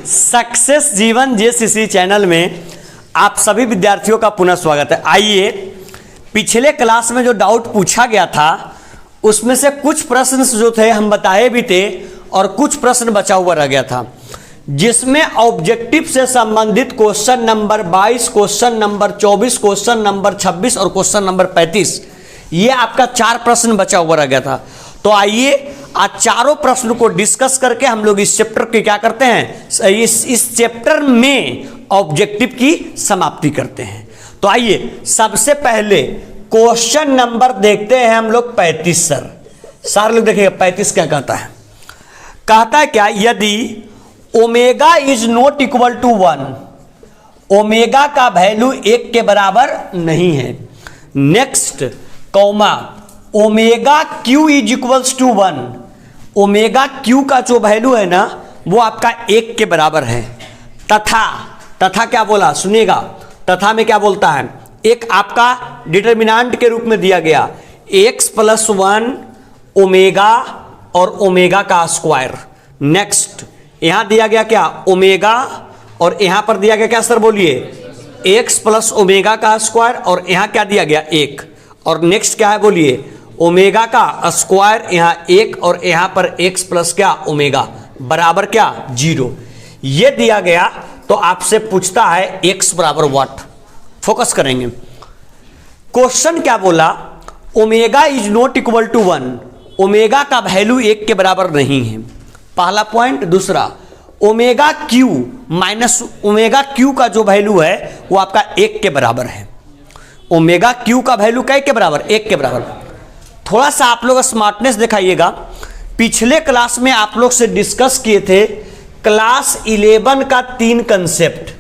Success जीवन JCC channel में आप सभी विद्यार्थियों का पुनः स्वागत है। आइए, पिछले क्लास में जो डाउट पूछा गया था उसमें से कुछ प्रश्न जो थे हम बताए भी थे और कुछ प्रश्न बचा हुआ रह गया था, जिसमें ऑब्जेक्टिव से संबंधित question number 22, question number 24, question number 26 और क्वेश्चन नंबर 35, ये आपका 4 प्रश्न बचा हुआ रह गया था। तो आइए आज चारों प्रश्न को डिस्कस करके हम लोग इस चैप्टर की क्या करते हैं, इस चैप्टर में ऑब्जेक्टिव की समाप्ति करते हैं। तो आइए सबसे पहले क्वेश्चन नंबर देखते हैं हम लोग 35। सारे लोग देखिएगा 35 क्या कहता है। कहता है क्या, यदि omega is not equal to 1, omega का वैल्यू 1 के बराबर नहीं है। Next comma omega q is equals to 1, omega q का जो वैल्यू है ना वो आपका 1 के बराबर है। तथा क्या बोला सुनिएगा, तथा में क्या बोलता है, एक आपका डिटर्मिनेंट के रूप में दिया गया x + 1 ओमेगा और ओमेगा का स्क्वायर। नेक्स्ट यहां दिया गया क्या, ओमेगा, और यहां पर दिया गया क्या सर बोलिए, x + ओमेगा का स्क्वायर, और यहां क्या दिया गया 1, और नेक्स्ट क्या है बोलिए, ओमेगा का स्क्वायर, यहां 1 और यहां पर x + क्या ओमेगा बराबर क्या 0। ये दिया गया तो आपसे पूछता है x बराबर व्हाट। फोकस करेंगे। क्वेश्चन क्या बोला, omega is not equal to 1, omega का वैल्यू 1 के बराबर नहीं है, पहला पॉइंट। दूसरा, omega q minus omega q का जो वैल्यू है वो आपका 1 के बराबर है। ओमेगा क्यू का वैल्यू क्या के बराबर, 1 के बराबर। थोड़ा सा आप लोग स्मार्टनेस दिखाइएगा। पिछले क्लास में आप लोग से डिस्कस किए थे क्लास 11 का 3 कंसेप्ट,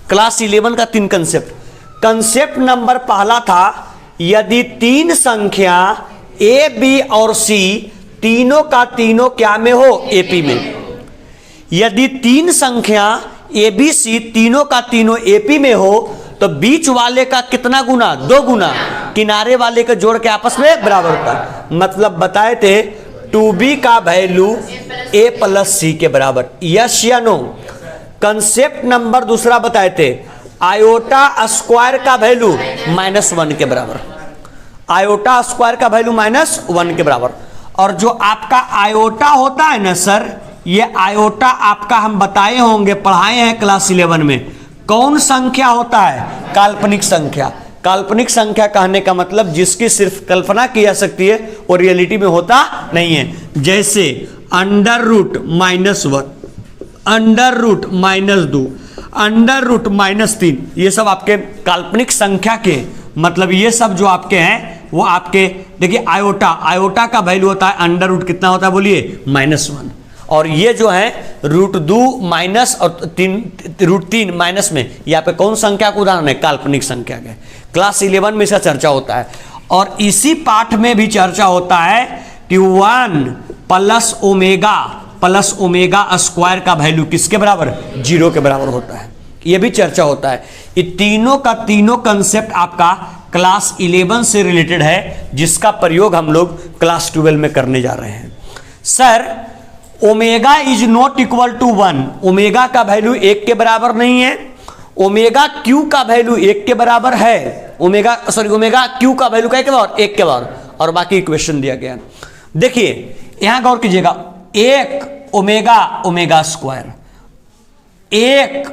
क्लास 11 का 3 कंसेप्ट। कंसेप्ट नंबर पहला था, यदि 3 संख्या ए बी और सी तीनों का तीनों क्या में हो, एपी में। यदि 3 संख्या ए बी सी तीनों का तीनों एपी में हो तो बीच वाले का कितना गुना, 2 गुना, किनारे वाले के जोड़ के आपस में बराबर होता है। मतलब बताए थे 2b का वैल्यू a + c के बराबर, यस या नो। कंसेप्ट नंबर दूसरा बताए थे, आयोटा स्क्वायर का वैल्यू -1 के बराबर, आयोटा स्क्वायर का वैल्यू -1 के बराबर। और जो आपका आयोटा होता है ना सर, ये आयोटा आपका हम बताए होंगे, पढ़ाए हैं क्लास 11 में। कौन संख्या होता है, काल्पनिक संख्या। काल्पनिक संख्या कहने का मतलब जिसकी सिर्फ कल्पना की जा सकती है और रियलिटी में होता नहीं है। जैसे √-1, √-2, √-3, ये सब आपके काल्पनिक संख्या के मतलब ये सब जो आपके हैं वो आपके, देखिए आयोटा का वैल्यू होता है √, कितना होता है बोलिए, -1। और ये जो है √2 माइनस और √3 माइनस में, यहाँ पे कौन संख्या का उदाहरण है, काल्पनिक संख्या के। क्लास 11 में इसका चर्चा होता है। और इसी पाठ में भी चर्चा होता है कि 1 + ओमेगा स्क्वायर का वैल्यू किसके बराबर, 0 के बराबर होता है। ये भी चर्चा होता है। ये तीनों का तीनों कंसेप्ट आपका क्लास 11 से रिलेटेड है, जिसका प्रयोग हम लोग क्लास 12 में करने जा रहे हैं। Sir omega is not equal to 1, omega का वैल्यू 1 के बराबर नहीं है। ओमेगा क्यू का वैल्यू 1 के बराबर है, ओमेगा क्यू का वैल्यू क्या के बराबर, 1 के बराबर। और बाकी इक्वेशन दिया गया। देखिए यहां गौर कीजिएगा, 1 omega square, 1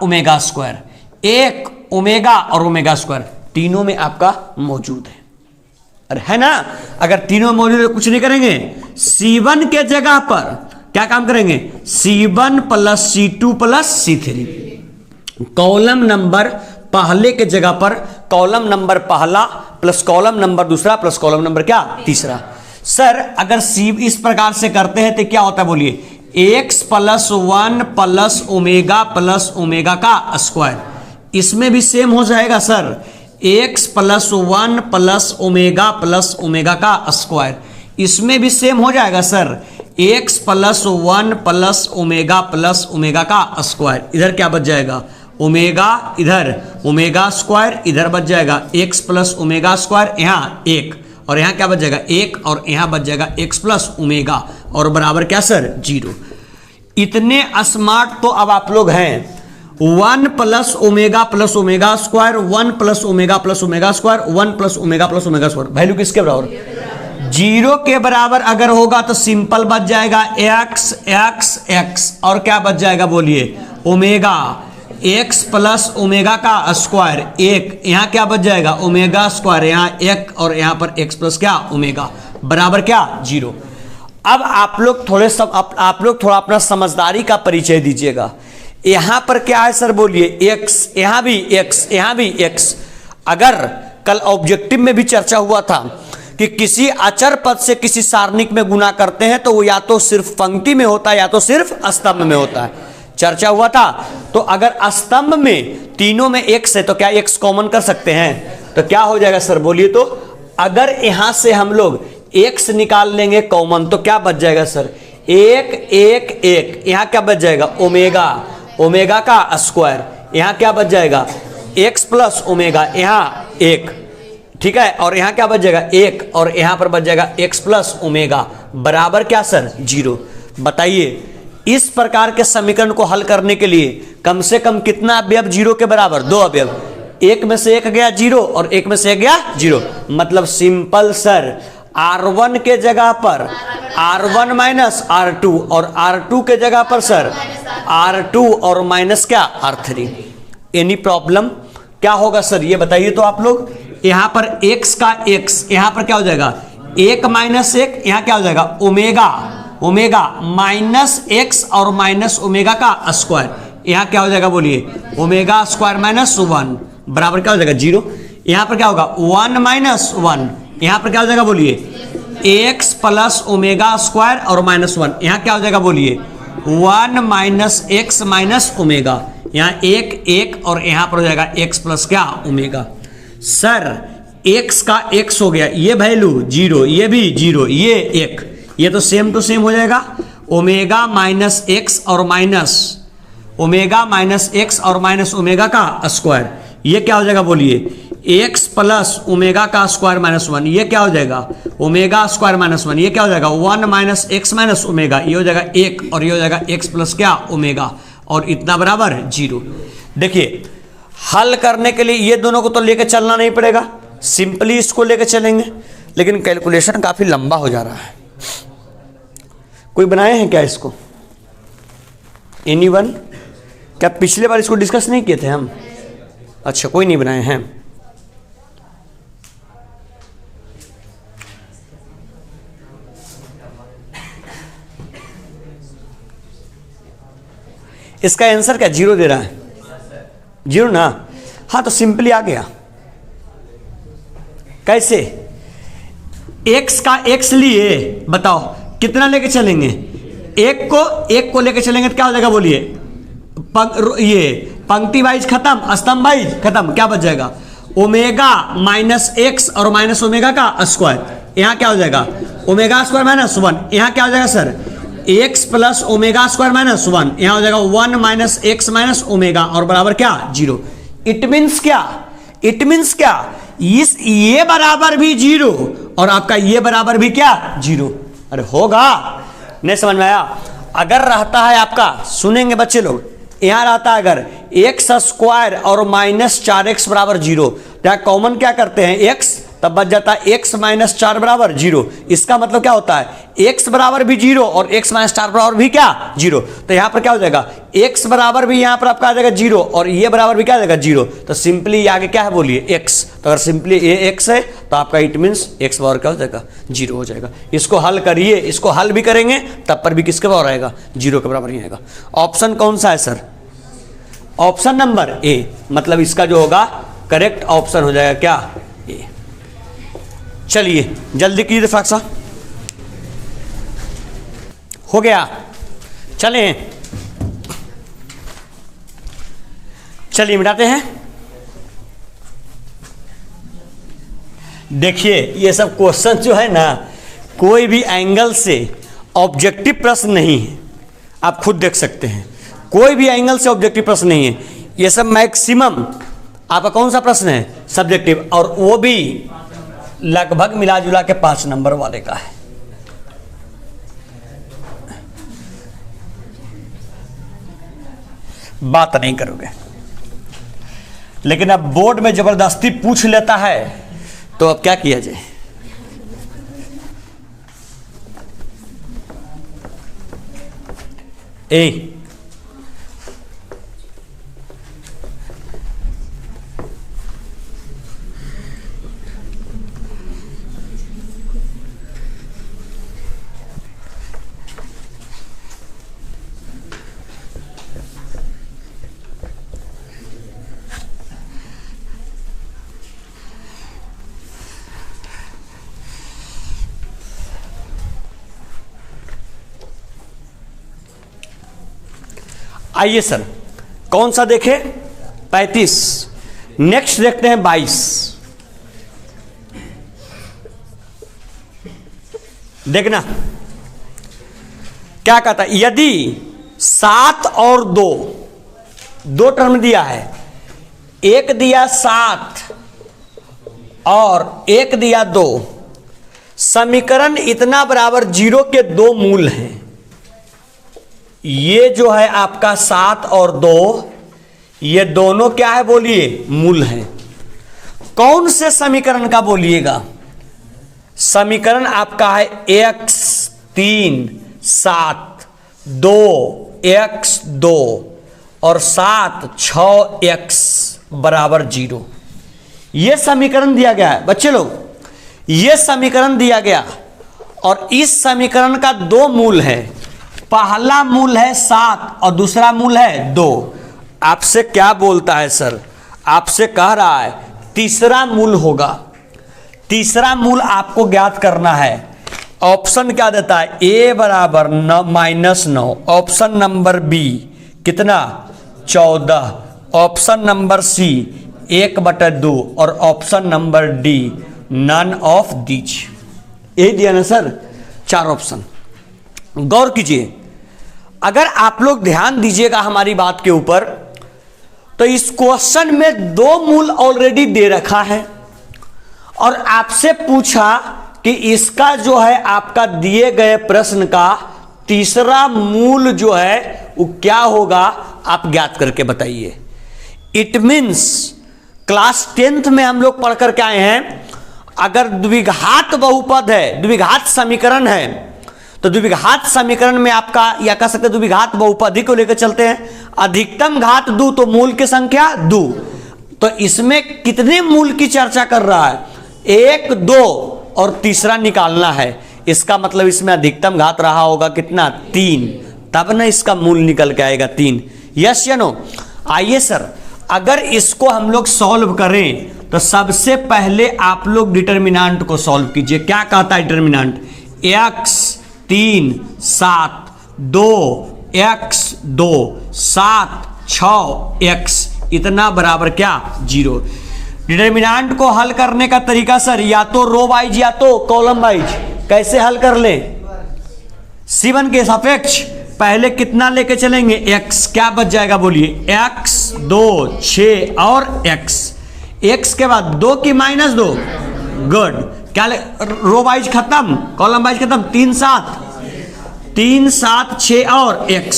omega square, 1 omega और ओमेगा स्क्वायर, तीनों में आपका मौजूद है, अरे है ना। अगर तीनों मौजूद है कुछ नहीं करेंगे, C1 के जगह पर क्या काम करेंगे, C1 + C2 + C3। Column number पहले के जगह पर कॉलम नंबर पहला प्लस कॉलम नंबर दूसरा प्लस कॉलम नंबर क्या तीसरा। सर अगर सी इस प्रकार से करते हैं तो क्या होता है बोलिए, x + 1 + ओमेगा का स्क्वायर, इसमें भी सेम हो जाएगा सर, x + 1 + ओमेगा का स्क्वायर, इसमें भी सेम हो जाएगा सर, x + 1 + ओमेगा का स्क्वायर। इधर क्या बच जाएगा, ओमेगा, इधर ओमेगा स्क्वायर, इधर बच जाएगा x + ओमेगा स्क्वायर, यहाँ 1 और यहाँ क्या बच जाएगा 1 और यहाँ बच जाएगा x + ओमेगा और बराबर क्या सर 0। इतने स्मार्ट तो अब आप लोग हैं। 1 plus omega square, 1 plus omega square, 1 plus omega square, value किसके बराबर? 0 के बराबर अगर होगा तो सिंपल बच जाएगा x x x, और क्या बच जाएगा बोलिए? ओमेगा x प्लस ओमेगा का स्क्वायर 1, यहाँ क्या बच जाएगा? ओमेगा स्क्वायर, यहाँ 1 और यहाँ पर x प्लस क्या? ओमेगा, बराबर क्या? 0। अब आप लोग थोड़ा अपना समझदारी का परिचय दीजिएगा। यहां पर क्या है सर बोलिए? x, यहां भी x, यहां भी x। अगर कल ऑब्जेक्टिव में भी चर्चा हुआ था कि किसी अचर पद से किसी सारणिक में गुना करते हैं तो वो या तो सिर्फ पंक्ति में होता है या तो सिर्फ स्तंभ में होता है, चर्चा हुआ था। तो अगर स्तंभ में तीनों में x है तो क्या x कॉमन कर सकते हैं? तो क्या हो जाएगा सर बोलिए? तो अगर यहां से हम लोग x निकाल लेंगे कॉमन तो क्या बच जाएगा सर? 1 1 1, यहाँ क्या बच जाएगा? ओमेगा का स्क्वायर, यहाँ क्या बच जाएगा? x प्लस ओमेगा, यहाँ 1, ठीक है, और यहाँ क्या बच जाएगा? 1, और यहाँ पर बच जाएगा x प्लस ओमेगा, बराबर क्या सर? 0। बताइए इस प्रकार के समीकरण को हल करने के लिए कम से कम कितना अवयव 0 के बराबर? 2 अवयव, 1 में से 1 गया 0 और 1 में से 1 गया 0, मतलब सिंपल सर R1 के जगह पर R1 माइनस R2 और R2 के जगह पर सर R2 और माइनस क्या? R3। Any problem? क्या होगा सर ये बताइए तो आप लोग। यहां पर x का x, यहां पर क्या हो जाएगा? 1 माइनस 1, यहां क्या हो जाएगा? ओमेगा माइनस x और माइनस ओमेगा का स्क्वायर, यहां क्या हो जाएगा बोलिए? ओमेगा स्क्वायर माइनस 1, बराबर क्या हो जाएगा? 0। यहां पर क्या होगा? 1 माइनस 1, यहां पर क्या हो जाएगा बोलिए? x प्लस ओमेगा स्क्वायर और माइनस 1, यहां क्या हो जाएगा बोलिए? 1 माइनस x माइनस ओमेगा, यहाँ 1 1 और यहां पर हो जाएगा x प्लस क्या? ओमेगा। सर x का x हो गया, ये वैल्यू 0, ये भी 0, ये 1, ये तो सेम टू सेम हो जाएगा। ओमेगा माइनस x और माइनस ओमेगा माइनस x और माइनस ओमेगा का स्क्वायर, ये क्या हो जाएगा बोलिए? x प्लस ओमेगा का स्क्वायर माइनस 1, ये क्या हो जाएगा? ओमेगा स्क्वायर माइनस 1, ये क्या हो जाएगा? 1 माइनस x माइनस ओमेगा, ये हो जाएगा 1 और ये हो जाएगा x प्लस क्या? ओमेगा, और इतना बराबर 0। देखिए हल करने के लिए ये दोनों को तो लेकर चलना नहीं पड़ेगा, सिंपली इसको लेकर चलेंगे, लेकिन कैलकुलेशन काफी लंबा हो जा रहा है। कोई बनाए हैं क्या इसको? एनीवन? क्या पिछले बार इसको डिस्कस नहीं किए थे हम? अच्छा, कोई नहीं बनाए हैं। इसका आंसर क्या 0 दे रहा है? 0 ना? हाँ तो सिंपली आ गया। कैसे? x का x लिए, बताओ कितना लेके चलेंगे? 1 को लेके चलेंगे तो क्या हो जाएगा बोलिए? ये पंक्ति वाइज खत्म, स्तंभ वाइज खत्म, क्या बच जाएगा? ओमेगा माइनस x और माइनस ओमेगा का स्क्वायर, यहाँ क्या हो जाएगा? ओमेगा स्क्वायर माइनस 1, यहाँ क्या हो जाएगा sir? x plus omega square minus 1, यहाँ हो जाएगा 1 माइनस x माइनस ओमेगा, और बराबर क्या? 0। इट मीन्स क्या? इट मीन्स क्या? इस ये बराबर भी 0 और आपका ये बराबर भी क्या? 0। अरे होगा, नहीं समझ में आया? अगर रहता है आपका, सुनेंगे बच्चे लोग, यहां रहता है अगर x स्क्वायर और माइनस 4x बराबर 0, तो कॉमन क्या करते हैं? x, तब बच जाता है x माइनस 4 बराबर 0। इसका मतलब क्या होता है? x बराबर भी 0 और x माइनस 4 बराबर भी क्या? 0। तो यहां पर क्या हो जाएगा? x बराबर भी यहां पर आपका आ जाएगा 0 और ये बराबर भी क्या आ जाएगा? 0। तो सिंपली आगे क्या है बोलिए? x। तो अगर सिंपली ये x है तो आपका इट मीन्स x बराबर क्या हो जाएगा? 0 हो जाएगा। इसको हल करिए, इसको हल भी करेंगे तब पर भी किसके बराबर आएगा? 0 के बराबर ही आएगा। ऑप्शन कौन सा है सर? ऑप्शन नंबर ए, मतलब इसका जो होगा करेक्ट ऑप्शन हो जाएगा क्या? ए। चलिए जल्दी कीजिए फाक्सा, हो गया। चलें, चलिए मिटाते हैं। देखिए ये सब क्वेश्चन जो है ना, कोई भी एंगल से ऑब्जेक्टिव प्रश्न नहीं है, आप खुद देख सकते हैं, कोई भी एंगल से ऑब्जेक्टिव प्रश्न नहीं है। ये सब मैक्सिमम आपका कौन सा प्रश्न है? सब्जेक्टिव, और वो भी लगभग मिला जुला के 5 नंबर वाले का है। बात नहीं करोगे। लेकिन अब बोर्ड में जबरदस्ती पूछ लेता है तो अब क्या किया जाए। ए आइए सर, कौन सा देखें? 35। नेक्स्ट देखते हैं 22। देखना क्या कहता है। यदि 7 और 2 टर्म दिया है, एक दिया 7 और एक दिया 2, समीकरण इतना बराबर 0 के 2 मूल हैं। ये जो है आपका 7 और 2, ये दोनों क्या है बोलिए? मूल हैं। कौन से समीकरण का बोलिएगा? समीकरण आपका है x 3 7 2 x 2 और 7 6 x बराबर 0। ये समीकरण दिया गया है बच्चे लोग, ये समीकरण दिया गया और इस समीकरण का 2 मूल है। पहला मूल है 7 और दूसरा मूल है 2। आपसे क्या बोलता है सर? आपसे कह रहा है तीसरा मूल होगा। तीसरा मूल आपको ज्ञात करना है। ऑप्शन क्या देता है? a बराबर -9, ऑप्शन नंबर बी कितना? 14, ऑप्शन नंबर सी 1/2 और option number D none of these. ये दिया ना सर, 4 ऑप्शन। गौर कीजिए, अगर आप लोग ध्यान दीजिएगा हमारी बात के ऊपर, तो इस क्वेश्चन में 2 मूल ऑलरेडी दे रखा है और आपसे पूछा कि इसका जो है आपका दिए गए प्रश्न का तीसरा मूल जो है वो क्या होगा, आप ज्ञात करके बताइए। इट मीन्स क्लास 10th में हम लोग पढ़ करके आए हैं, अगर द्विघात बहुपद है, द्विघात समीकरण है, तो द्विघात समीकरण में आपका, या कह सकते द्विघात बहुपदी को लेकर चलते हैं, अधिकतम घात 2 तो मूल की संख्या 2। तो इसमें कितने मूल की चर्चा कर रहा है? 1 2 और तीसरा निकालना है। इसका मतलब इसमें अधिकतम घात रहा होगा कितना? 3, तब ना इसका मूल निकल के आएगा 3। यस या नो? आइए सर, अगर इसको हम लोग सॉल्व करें तो सबसे पहले आप लोग डिटर्मिनेंट को सॉल्व कीजिए। क्या कहता है डिटर्मिनेंट? x 3 7 2 x 2 7 6 x इतना बराबर क्या? 0। डिटर्मिनेंट को हल करने का तरीका सर, या तो रो वाइज या तो कॉलम वाइज। कैसे हल कर ले? C1 के सापेक्ष पहले कितना लेके चलेंगे? x। क्या बच जाएगा बोलिए? x 2 6 और x के बाद 2 की -2। गुड। क्या रो वाइज खत्म, कॉलम वाइज खत्म। 3 7 6 और x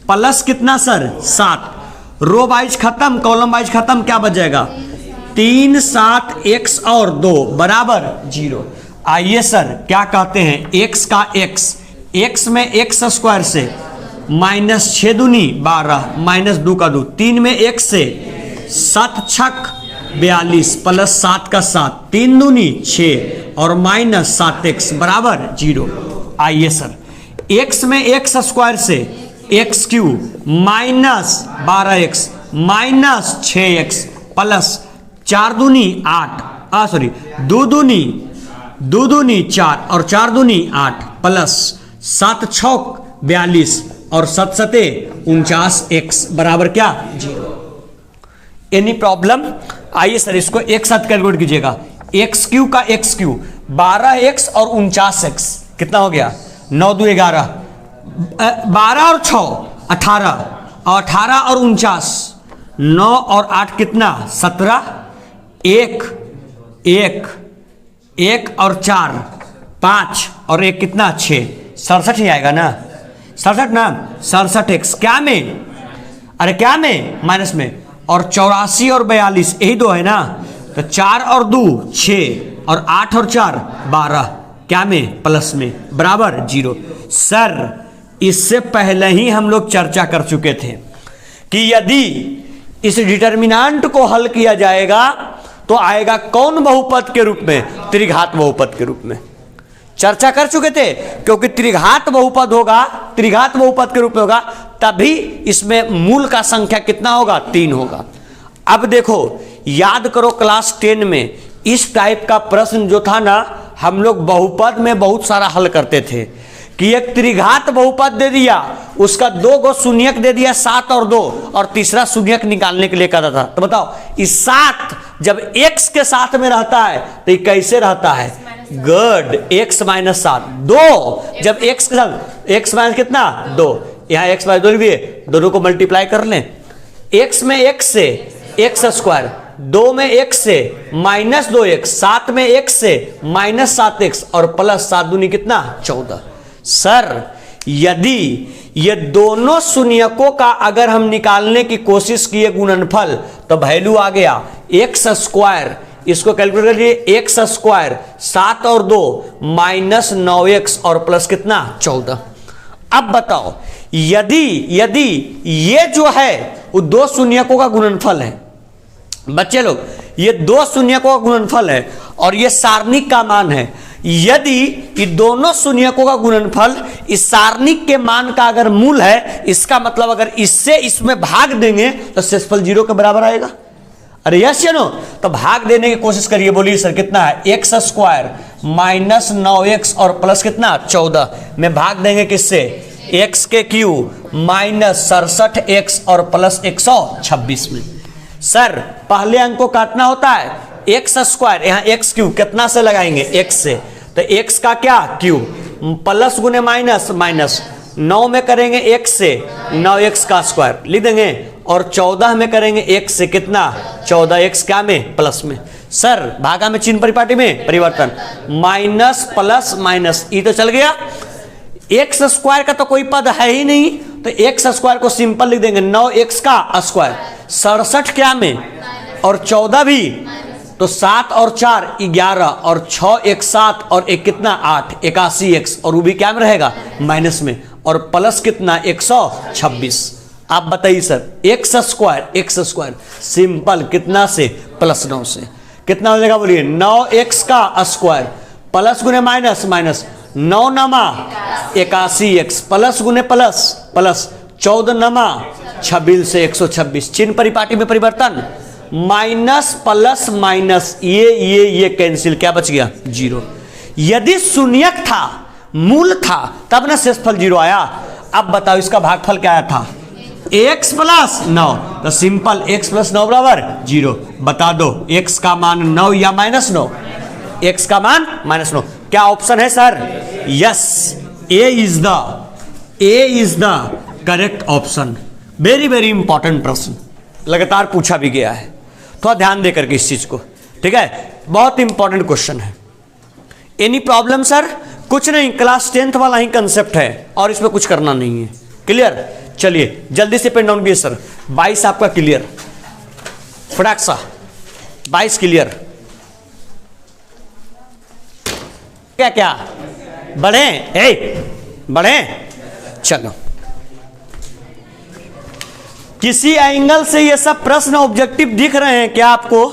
प्लस कितना सर? 7। रो वाइज खत्म, कॉलम वाइज खत्म। क्या बच जाएगा? 3 7 x और 2 बराबर 0। आइए सर, क्या कहते हैं? x का x में x स्क्वायर से -6 दूनी 12 -2 का 2, 3 में x से 7 छक 42 प्लस 7 का 7, 3 दूनी 6 और -7x बराबर 0। आइए सर, x में x स्क्वायर से x cube -12x -6x plus 4 दूनी 8, सॉरी 2 दूनी 4 और 4 दूनी 8 प्लस 7 छक 42 और 7 सते 49x बराबर क्या? 0। Any problem? आइए सर, इसको एक साथ कैलकुलेट कीजिएगा। x क्यूब का x क्यूब 12x और 49x कितना हो गया? 9 2 11, 12 और 6 18 और 18 और 49, 9 और 8 कितना? 17, 1 और 4 5 और 1 कितना? 6, 67 ही आएगा ना? 67 ना? 67x क्या में? अरे क्या में, माइनस में, और 84 और 42 यही दो है ना, तो 4 और 2 6 और 8 और 4 12, क्या में, प्लस में, बराबर 0। सर इससे पहले ही हम लोग चर्चा कर चुके थे कि यदि इस डिटर्मिनेंट को हल किया जाएगा तो आएगा कौन बहुपद के रूप में, त्रिघात बहुपद के रूप में। चर्चा कर चुके थे, क्योंकि त्रिघात बहुपद होगा, त्रिघात बहुपद के रूप में होगा, तभी इसमें मूल का संख्या कितना होगा, 3 होगा। अब देखो, याद करो क्लास 10 में इस टाइप का प्रश्न जो था ना, हम लोग बहुपद में बहुत सारा हल करते थे कि एक त्रिघात बहुपद दे दिया, उसका 2 गो शून्यक दे दिया 7 और 2, और तीसरा शून्यक निकालने के लिए कहता था। तो बताओ इस 7 जब x के साथ में रहता है तो ये कैसे रहता है, गुड, x माइनस 7। 2 जब x के साथ, x माइनस कितना 2, यहां x माइनस 2 भी है, दोनों को मल्टीप्लाई कर लें, x में x से x स्क्वायर, 2 में x से माइनस 2x, 7 में x से माइनस 7x और प्लस 7 दूनी कितना 14। सर यदि ये दोनों शून्यकों का अगर हम निकालने की कोशिश किए गुणनफल, तो वैल्यू आ गया एक्स स्क्वायर, इसको कैलकुलेट करिए, एक्स स्क्वायर 7 और 2 माइनस 9x और प्लस कितना 14। अब बताओ यदि ये जो है वो 2 शून्यकों का गुणनफल है, बच्चे लोग ये 2 शून्यकों का गुणनफल है और ये सारणिक का मान है। यदि ये दोनों शून्यकों का गुणनफल इस सारणिक के मान का अगर मूल है, इसका मतलब अगर इससे इसमें भाग देंगे तो शेषफल 0 के बराबर आएगा। अरे यस या नो, तो भाग देने की कोशिश करिए, बोलिए सर कितना है, एक्स स्क्वायर माइनस 9x और प्लस कितना 14 में भाग देंगे किससे, x के क्यू माइनस 67x और प्लस 126 में। सर पहले अंक को काटना होता है, एक्स स्क्वायर, यहाँ एक्स क्यू कितना से लगाएंगे, x से, तो x का क्या क्यू, प्लस गुने माइनस, माइनस 9 में करेंगे x से 9x का स्क्वायर लिख देंगे, और 14 में करेंगे x से कितना 14x, क्या में, प्लस में। सर भागा में चिन्ह परिपाटी में परिवर्तन, माइनस प्लस माइनस, ये तो चल गया। एक्स स्क्वायर का तो कोई पद है ही नहीं, तो एक्स स्क्वायर को सिंपल लिख देंगे 9x का स्क्वायर, 67 क्या में और 14 भी, तो 7 और 4 11 और 6 1 7 और 1 कितना 8, 81x, और वो भी क्या में रहेगा, माइनस में, और प्लस कितना 126। आप बताइए सर एक्स स्क्वायर सिंपल कितना से, प्लस 9 से, कितना हो जाएगा बोलिए, 9x का स्क्वायर प्लस गुने माइनस, माइनस 9 नमा 81x प्लस गुने प्लस, प्लस 14 नमा 26 से 126, चिन्ह परिपाटी में परिवर्तन, माइनस प्लस माइनस, ये कैंसिल, क्या बच गया 0। यदि शून्यक था, मूल था, तब ना शेषफल 0 आया। अब बताओ इसका भागफल क्या आया था, x प्लस 9, तो सिंपल x प्लस 9 बराबर 0। बता दो x का मान 9 या माइनस 9, x का मान माइनस 9। क्या ऑप्शन है sir, yes, A is the correct option. Very very important प्रश्न, लगातार पूछा भी गया है, थोड़ा ध्यान देकर के इस चीज को, ठीक है, बहुत इंपॉर्टेंट क्वेश्चन है। एनी प्रॉब्लम सर, कुछ नहीं, क्लास 10th वाला ही कंसेप्ट है और इसमें कुछ करना नहीं है, क्लियर। चलिए जल्दी से पेन डाउन कीजिए सर, 22 आपका क्लियर, फटाक सा 22 क्लियर। क्या क्या बढ़े, चलो। किसी एंगल से ये सब प्रश्न ऑब्जेक्टिव दिख रहे हैं क्या आपको,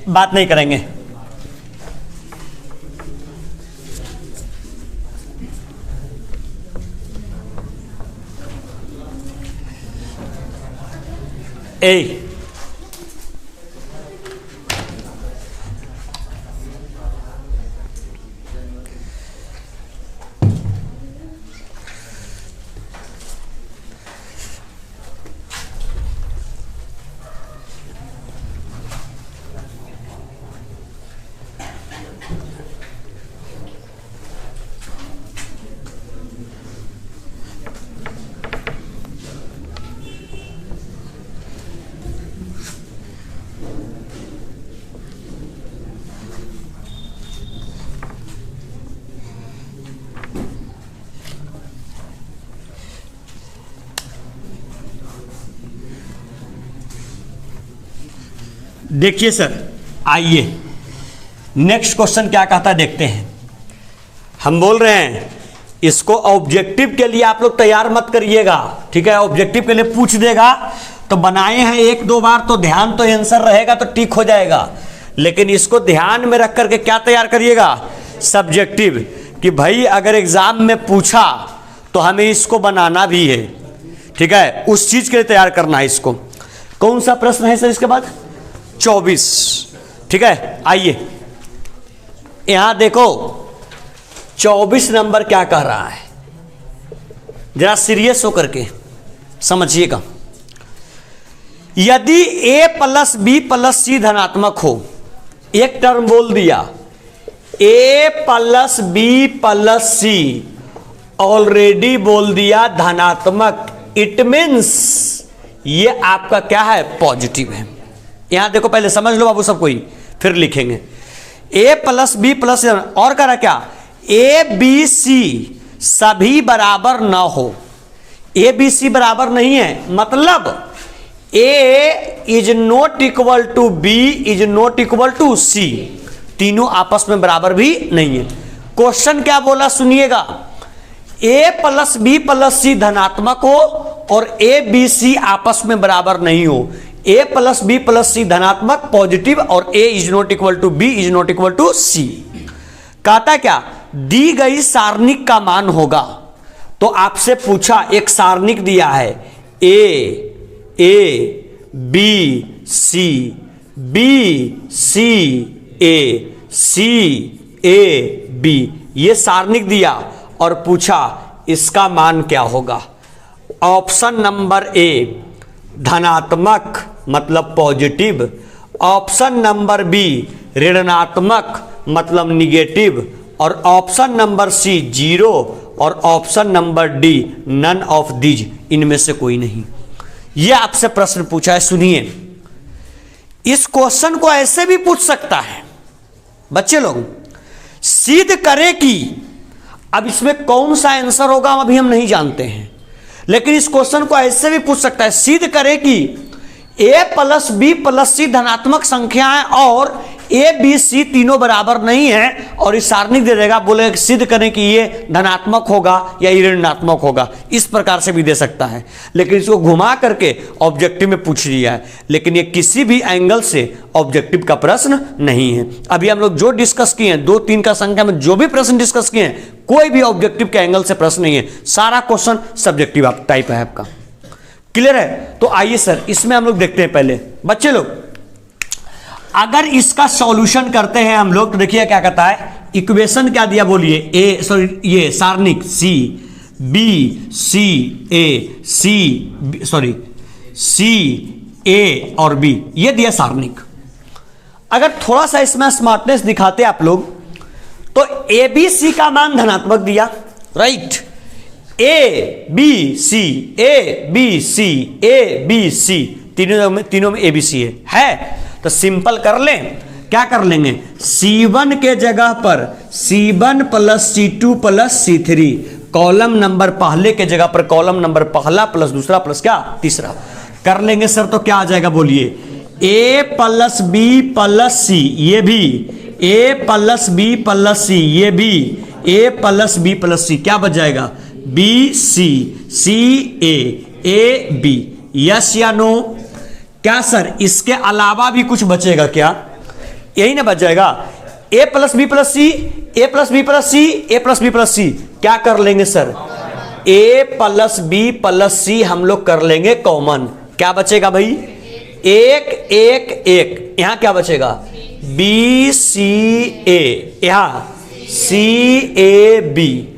बात नहीं करेंगे। ए देखिए सर, आइए नेक्स्ट क्वेश्चन क्या कहता है देखते हैं। हम बोल रहे हैं इसको ऑब्जेक्टिव के लिए आप लोग तैयार मत करिएगा, ठीक है। ऑब्जेक्टिव के लिए पूछ देगा तो बनाए हैं एक दो बार तो ध्यान तो आंसर रहेगा तो ठीक हो जाएगा, लेकिन इसको ध्यान में रख करके क्या तैयार करिएगा, सब्जेक्टिव, कि भाई अगर एग्जाम में पूछा तो हमें इसको बनाना भी है, ठीक है। उस चीज के लिए तैयार करना है इसको। कौन सा प्रश्न है सर इसके बाद? 24, ठीक है। आइए यहां देखो 24 नंबर क्या कह रहा है, जरा सीरियस होकर के समझिएगा। यदि a plus B plus C धनात्मक हो, एक टर्म बोल दिया a plus B plus C, already बोल दिया धनात्मक, इट मीन्स ये आपका क्या है, पॉजिटिव है। यहां देखो पहले समझ लो बाबू सब कोई, फिर लिखेंगे। a प्लस बी प्लस, और करा क्या, ए बी सी सभी बराबर ना हो, ए बी सी बराबर नहीं है, मतलब A is not equal to B is not equal to C, तीनों आपस में बराबर भी नहीं है। क्वेश्चन क्या बोला सुनिएगा, ए प्लस बी प्लस सी धनात्मक हो और ए बी सी आपस में बराबर नहीं हो, A plus B plus C धनात्मक पॉजिटिव और A is not equal to B is not equal to C. कहता क्या, दी गई सारणिक का मान होगा, तो आपसे पूछा एक सारणिक दिया है A B C C A B, ये सारणिक दिया और पूछा इसका मान क्या होगा। ऑप्शन नंबर ए धनात्मक मतलब पॉजिटिव, ऑप्शन नंबर बी ऋणात्मक मतलब निगेटिव, और ऑप्शन नंबर सी 0, और option number D none of these, इनमें से कोई नहीं। यह आपसे प्रश्न पूछा है, सुनिए। इस क्वेश्चन को ऐसे भी पूछ सकता है बच्चे लोग, सिद्ध करें कि, अब इसमें कौन सा आंसर होगा अभी हम नहीं जानते हैं, लेकिन इस क्वेश्चन को ऐसे भी पूछ सकता है, सिद्ध करें कि a plus B plus C धनात्मक संख्याएं और ए बी सी तीनों बराबर नहीं है, और इस सारणिक दे देगा, बोले सिद्ध करें कि ये धनात्मक होगा या ये ऋणात्मक होगा। इस प्रकार से भी दे सकता है, लेकिन इसको घुमा करके ऑब्जेक्टिव में पूछ लिया है, लेकिन ये किसी भी एंगल से ऑब्जेक्टिव का प्रश्न नहीं है। अभी हम लोग जो डिस्कस किए हैं, 2-3 का संख्या में जो भी प्रश्न डिस्कस किए हैं, कोई भी ऑब्जेक्टिव के एंगल से प्रश्न नहीं है, सारा क्वेश्चन सब्जेक्टिव टाइप है आपका। क्लियर है? तो आइए सर इसमें हम लोग देखते हैं। पहले बच्चे लोग अगर इसका सॉल्यूशन करते हैं हम लोग, तो देखिए क्या कहता है, इक्वेशन क्या दिया बोलिए, ए सॉरी ये सारणिक सी बी सी ए सी ए और बी, ये दिया सारणिक। अगर थोड़ा सा इसमें स्मार्टनेस दिखाते आप लोग, तो ए बी सी का मान धनात्मक दिया, राइट, ए बी सी तीनों में ए बी सी है। तो सिंपल कर लें, क्या कर लेंगे, C1 के जगह पर C1 plus C2 plus C3, column number पहले के जगह पर कॉलम नंबर पहला प्लस दूसरा प्लस क्या तीसरा कर लेंगे सर। तो क्या आ जाएगा बोलिए, A plus B plus C, ये भी A plus B plus C, ये भी A plus B plus C, क्या बच जाएगा, B C C A B. Yes या नो? क्या सर इसके अलावा भी कुछ बचेगा क्या? यही ना बच जाएगा, ए प्लस बी प्लस सी, ए प्लस बी प्लस सी, ए प्लस बी प्लस सी, क्या कर लेंगे sir, A plus B plus सी हम लोग कर लेंगे कॉमन, क्या बचेगा भाई, एक एक एक, यहां क्या बचेगा, बी सी ए, यहां सी ए बी।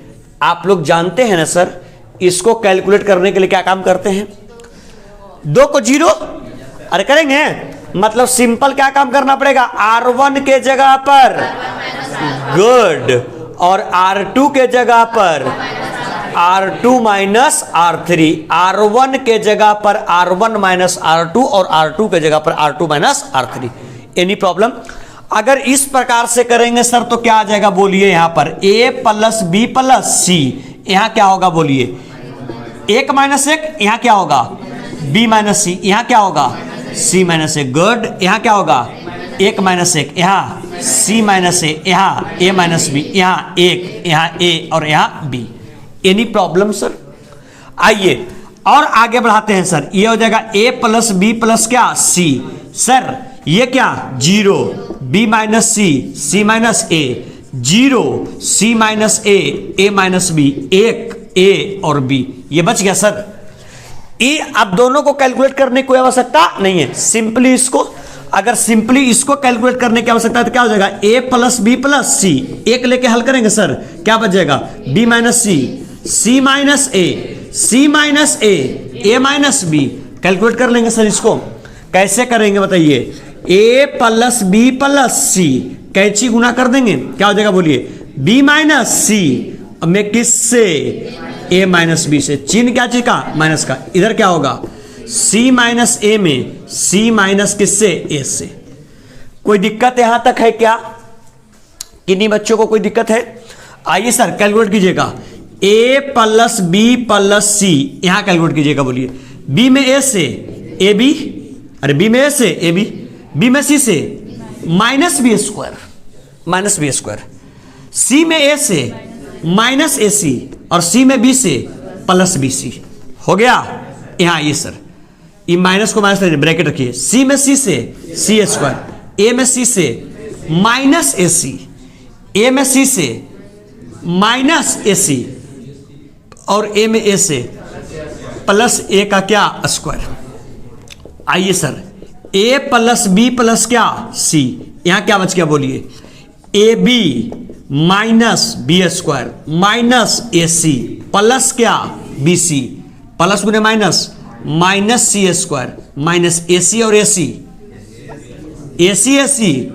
आप लोग जानते हैं ना सर, इसको कैलकुलेट करने के लिए क्या काम करते हैं, 2 को 0, अरे करेंगे, मतलब सिंपल क्या काम करना पड़ेगा, R1 के जगह पर गुड, और R2 के जगह पर R2 माइनस R3, R1 के जगह पर R1 माइनस R2 और R2 के जगह पर R2 minus R3। Any problem? अगर इस प्रकार से करेंगे सर तो क्या आ जाएगा बोलिए, यहां पर A प्लस बी प्लस सी, यहां क्या होगा बोलिए, 1 माइनस 1, यहां क्या होगा, B माइनस सी, यहां क्या होगा, सी माइनस ए, गुड। यहाँ क्या होगा 1 माइनस 1, यहाँ सी माइनस ए, यहाँ ए माइनस बी, यहाँ 1, यहाँ ए और यहाँ बी। Any problem sir? आइए और आगे बढ़ाते हैं सर। ये हो जाएगा ए प्लस बी प्लस क्या सी। सर ये क्या 0, बी माइनस सी, सी माइनस ए, 0, सी माइनस ए माइनस बी, 1 ए और बी, ये बच गया सर। ये अब दोनों को कैलकुलेट करने की कोई आवश्यकता नहीं है, सिंपली इसको, अगर सिंपली इसको कैलकुलेट करने की आवश्यकता है तो क्या हो जाएगा ए प्लस बी प्लस सी, एक लेके हल करेंगे सर, क्या बच जाएगा B minus C, C minus A, C minus A minus B. Calculate कर लेंगे सर इसको। कैसे करेंगे बताइए, ए प्लस बी प्लस सी, कैंची गुना कर देंगे, क्या हो जाएगा बोलिए बी माइनस सी में किससे ए माइनस बी से, चिन्ह क्या चीज का माइनस का, इधर क्या होगा सी माइनस ए में सी माइनस किससे ए से। कोई दिक्कत यहां तक है क्या? किन्हीं बच्चों को कोई दिक्कत है? आइए सर कैलकुलेट कीजिएगा, ए प्लस बी प्लस सी, यहां कैलकुलेट कीजिएगा, बोलिए बी में ए से ए बी, अरे बी में ए से ए बी, बी में सी से minus B square, minus B square, C में ए से माइनस ए सी और सी में बी से प्लस बी सी। हो गया? यहां ये सर ये माइनस को माइनस ब्रैकेट रखिए, सी में सी से सी स्क्वायर, ए में सी से माइनस ए सी, ए में सी से माइनस ए सी और ए में ए से प्लस ए का क्या स्क्वायर। आइए sir A plus B plus क्या सी, यहां क्या बच गया बोलिए A B minus B square minus A C plus क्या बी सी, प्लस गुने minus minus C square minus A C और ए सी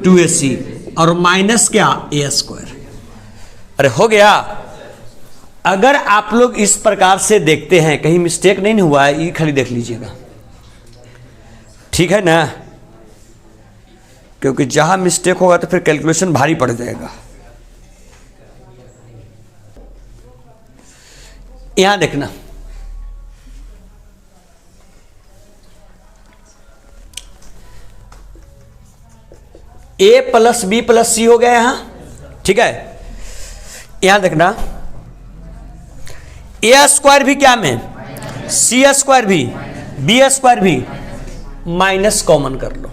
2ac और माइनस क्या ए स्क्वायर। अरे हो गया। अगर आप लोग इस प्रकार से देखते हैं, कहीं मिस्टेक नहीं हुआ है, ये खाली देख लीजिएगा, ठीक है ना? क्योंकि जहां मिस्टेक होगा तो फिर कैलकुलेशन भारी पड़ जाएगा। यहां देखना, ए प्लस बी प्लस सी हो गया यहां, ठीक है? यहां देखना ए स्क्वायर भी क्या में, सी स्क्वायर भी, बी स्क्वायर भी, माइनस कॉमन कर लो,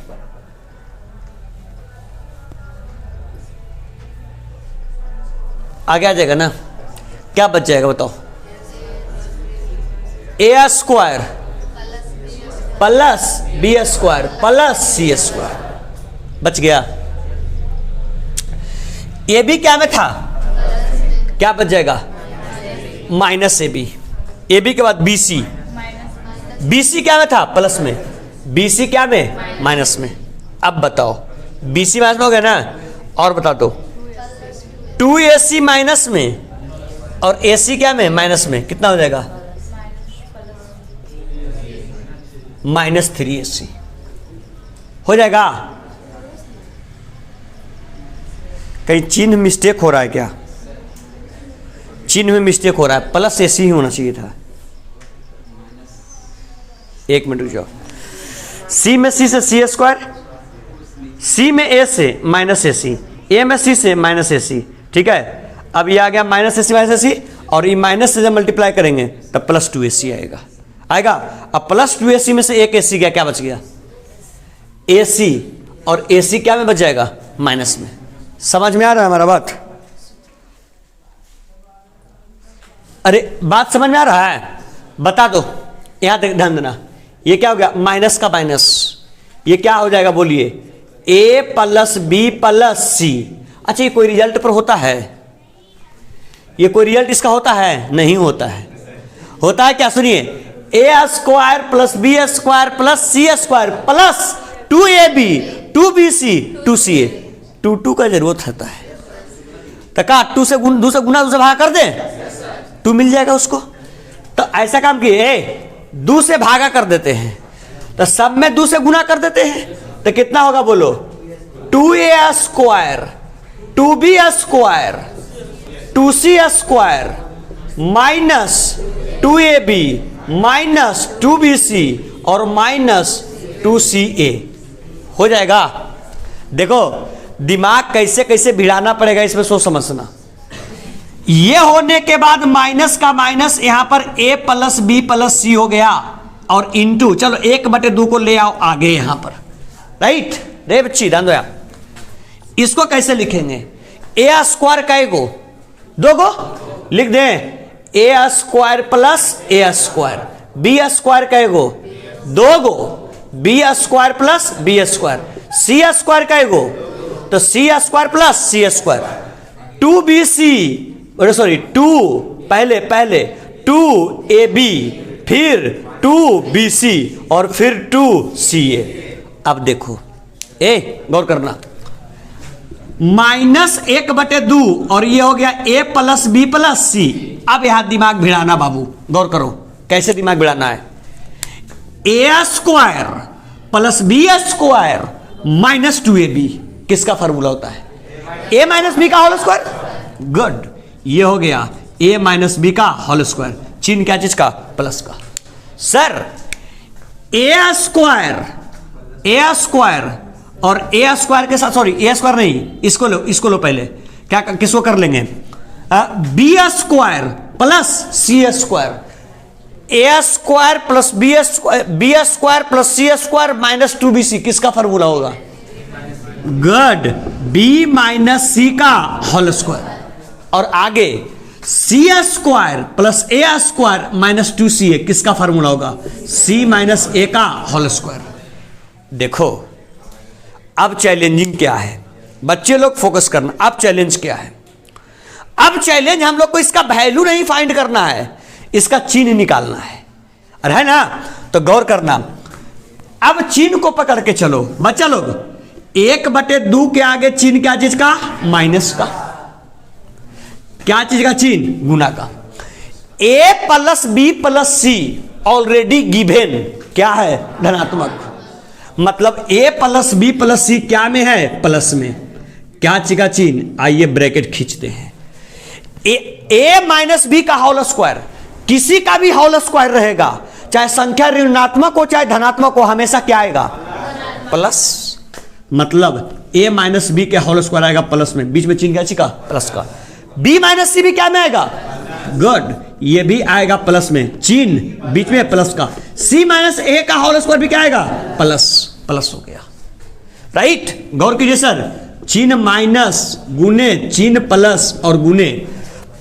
आगे आ जाएगा ना? क्या बच जाएगा बताओ? A square plus B square plus C square बच गया। ए बी क्या में था, क्या बच जाएगा minus A B, A B के बाद बी सी, बी सी क्या में था प्लस में, बी सी क्या में माइनस में। अब बताओ बी सी माइनस में हो गया ना? और बता दो 2ac माइनस में और ac क्या में माइनस में, कितना हो जाएगा -3ac हो जाएगा। कहीं चिन्ह मिस्टेक हो रहा है क्या? चिन्ह में मिस्टेक हो रहा है, प्लस ac ही होना चाहिए था। एक मिनट रुक जाओ, c में c से c स्क्वायर, c में a से माइनस ए सी, a में c से माइनस ए सी, ठीक है? अब ये आ गया minus A C minus A C, और ये माइनस से जब मल्टीप्लाई करेंगे तब प्लस 2ac आएगा। अब प्लस 2ac में से एक ac गया, क्या बच गया ac, और ac क्या में बच जाएगा माइनस में। समझ में आ रहा है हमारा बात? अरे बात समझ में आ रहा है? बता दो, यहां तक ध्यान देना। ये क्या हो गया माइनस का माइनस, ये क्या हो जाएगा बोलिए a प्लस बी प्लस सी। अच्छा ये कोई रिजल्ट पर होता है? ये कोई रिजल्ट इसका होता है? नहीं होता है। होता है क्या? सुनिए A square plus B square plus C square plus 2ab 2bc 2ca, 2 का जरूरत होता है। तो का 2 से गुना 2 से भाग कर दे, 2 मिल जाएगा उसको। तो ऐसा काम किए 2 से भागा कर देते हैं, तो सब में 2 से गुना कर देते हैं, तो कितना होगा बोलो 2a square 2b square 2c square minus 2ab minus 2bc और माइनस 2CA हो जाएगा। देखो दिमाग कैसे कैसे भिड़ाना पड़ेगा इसमें, सोच समझना। ये होने के बाद माइनस का माइनस यहां पर A plus B plus C हो गया और इंटू, चलो 1/2 को ले आओ आगे यहां पर, राइट। रे बच्ची ध्यान दो यार, इसको कैसे लिखेंगे? A स्क्वायर कै गो? 2 गो लिख दें, A square plus A square. B square कै गो? 2 गो, B square plus B square. C square कै गो? तो C square plus C square. 2BC, sorry 2 पहले 2AB, फिर 2BC और फिर 2CA। अब देखो गौर करना, -1/2 और ये हो गया A plus B plus C। अब यहां दिमाग भिड़ाना बाबू, गौर करो कैसे दिमाग भिड़ाना है। A square plus B square minus 2AB किसका फॉर्मूला होता है? A माइनस B का होल स्क्वायर। गुड, ये हो गया A माइनस B का होल स्क्वायर। चिन्ह क्या चीज का? प्लस का। सर A स्क्वायर और A स्क्वायर के साथ, सॉरी A स्क्वायर नहीं, इसको लो पहले, क्या किसको कर लेंगे? B square plus C square. A square plus B square plus C square minus 2BC किसका फॉर्मूला होगा? गुड, B माइनस C का होल स्क्वायर। और आगे C square plus A square minus 2CA किसका फॉर्मूला होगा? C माइनस A का whole square. देखो अब चैलेंजिंग क्या है, बच्चे लोग फोकस करना। अब चैलेंज क्या है? अब चैलेंज हम लोग को इसका वैल्यू नहीं फाइंड करना है, इसका चिन्ह निकालना है। अरे है ना, तो गौर करना। अब चिन्ह को पकड़ के चलो बच्चा लोग। 1/2 के आगे चिन्ह क्या चीज का? माइनस का। क्या चीज का चिन्ह? गुना का। A plus B plus C already given क्या है? धनात्मक। मतलब A plus B plus C क्या में है? प्लस में। क्या चीज का चिन्ह? आइए ब्रैकेट खींचते हैं। A माइनस B का होल स्क्वायर, किसी का भी होल स्क्वायर रहेगा, चाहे संख्या ऋणात्मक हो चाहे धनात्मक हो, हमेशा क्या आएगा? प्लस। मतलब A माइनस B के होल स्क्वायर आएगा प्लस में, बीच में चिन्ह क्या चीज का? प्लस का। B माइनस C भी क्या में आएगा? गुड, ये भी आएगा प्लस में, चिन्ह बीच में प्लस का। C माइनस A का होल स्क्वायर भी क्या आएगा? प्लस हो गया, राइट। गौर कीजिए सर, चिन्ह माइनस गुने चिन्ह प्लस और गुने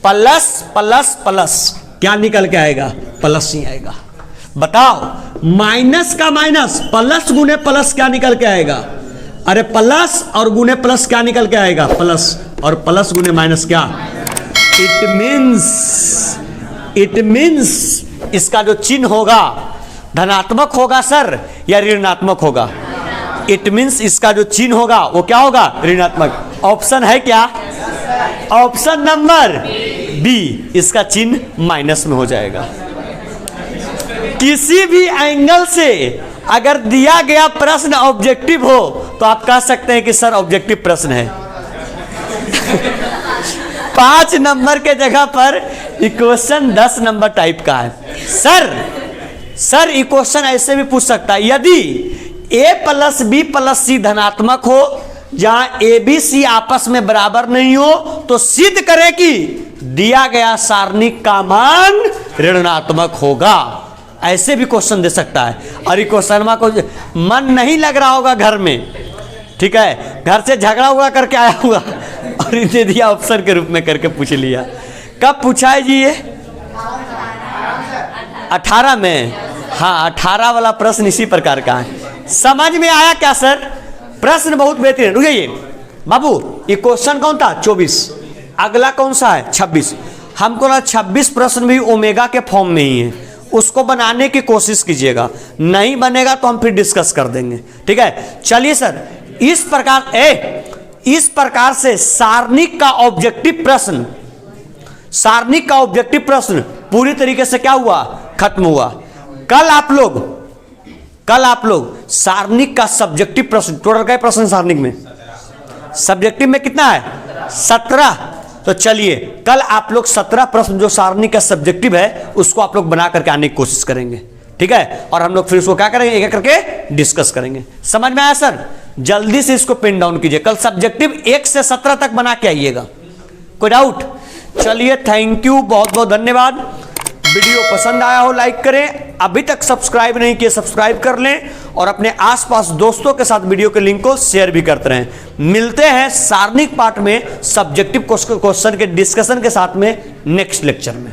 प्लस प्लस प्लस क्या निकल के आएगा? प्लस ही आएगा। बताओ माइनस का माइनस प्लस गुने प्लस क्या निकल के आएगा? अरे प्लस और गुने प्लस क्या निकल के आएगा? प्लस, और प्लस गुने माइनस क्या? इट मीन्स इसका जो चिन्ह होगा धनात्मक होगा सर या ऋणात्मक होगा? इट मीन्स इसका जो चिन्ह होगा वो क्या होगा? ऋणात्मक। ऑप्शन है क्या? ऑप्शन नंबर बी, इसका चिन्ह माइनस में हो जाएगा। किसी भी एंगल से अगर दिया गया प्रश्न ऑब्जेक्टिव हो तो आप कह सकते हैं कि सर ऑब्जेक्टिव प्रश्न है। 5 नंबर के जगह पर इक्वेशन 10 नंबर टाइप का है। सर इक्वेशन ऐसे भी पूछ सकता है, यदि A plus B plus C धनात्मक हो, जहां A B C आपस में बराबर नहीं हो, तो सिद्ध करें कि दिया गया सारणिक का मान ऋणात्मक होगा। ऐसे भी क्वेश्चन दे सकता है। और क्वेश्चन को मन नहीं लग रहा होगा घर में, ठीक है, घर से झगड़ा हुआ करके आया हुआ और इसे दिया ऑप्शन के रूप में करके पूछ लिया। कब पूछा है जी ये? 18 में। हाँ, 18 वाला प्रश्न इसी प्रकार का है। समझ में आया क्या सर? प्रश्न बहुत बेहतरीन। रुकिए बाबू, ये क्वेश्चन कौन था? 24। अगला कौन सा है? 26। हमको ना 26 प्रश्न भी ओमेगा के फॉर्म में ही है, उसको बनाने की कोशिश कीजिएगा। नहीं बनेगा तो हम फिर डिस्कस कर देंगे, ठीक है। चलिए सर, इस प्रकार से सारणिक का ऑब्जेक्टिव प्रश्न पूरी तरीके से क्या हुआ? खत्म हुआ। कल आप लोग सारणिक का सब्जेक्टिव प्रश्न, टोटल का प्रश्न सारणिक में, सब्जेक्टिव में कितना है? 17। तो चलिए कल आप लोग 17 प्रश्न जो सारणिक का सब्जेक्टिव है उसको आप लोग बना करके आने की कोशिश करेंगे, ठीक है, और हम लोग फिर उसको क्या करेंगे, एक एक करके डिस्कस करेंगे। समझ में आया सर? जल्दी से इसको पिन डाउन कीजिए, कल सब्जेक्टिव 1 से 17 तक बना के आइएगा। कोई डाउट? चलिए, थैंक यू, बहुत बहुत धन्यवाद। वीडियो पसंद आया हो लाइक करें, अभी तक सब्सक्राइब नहीं किए सब्सक्राइब कर लें, और अपने आसपास दोस्तों के साथ वीडियो के लिंक को शेयर भी करते रहें। मिलते हैं सारणिक पार्ट में सब्जेक्टिव क्वेश्चन के डिस्कशन के साथ में नेक्स्ट लेक्चर में।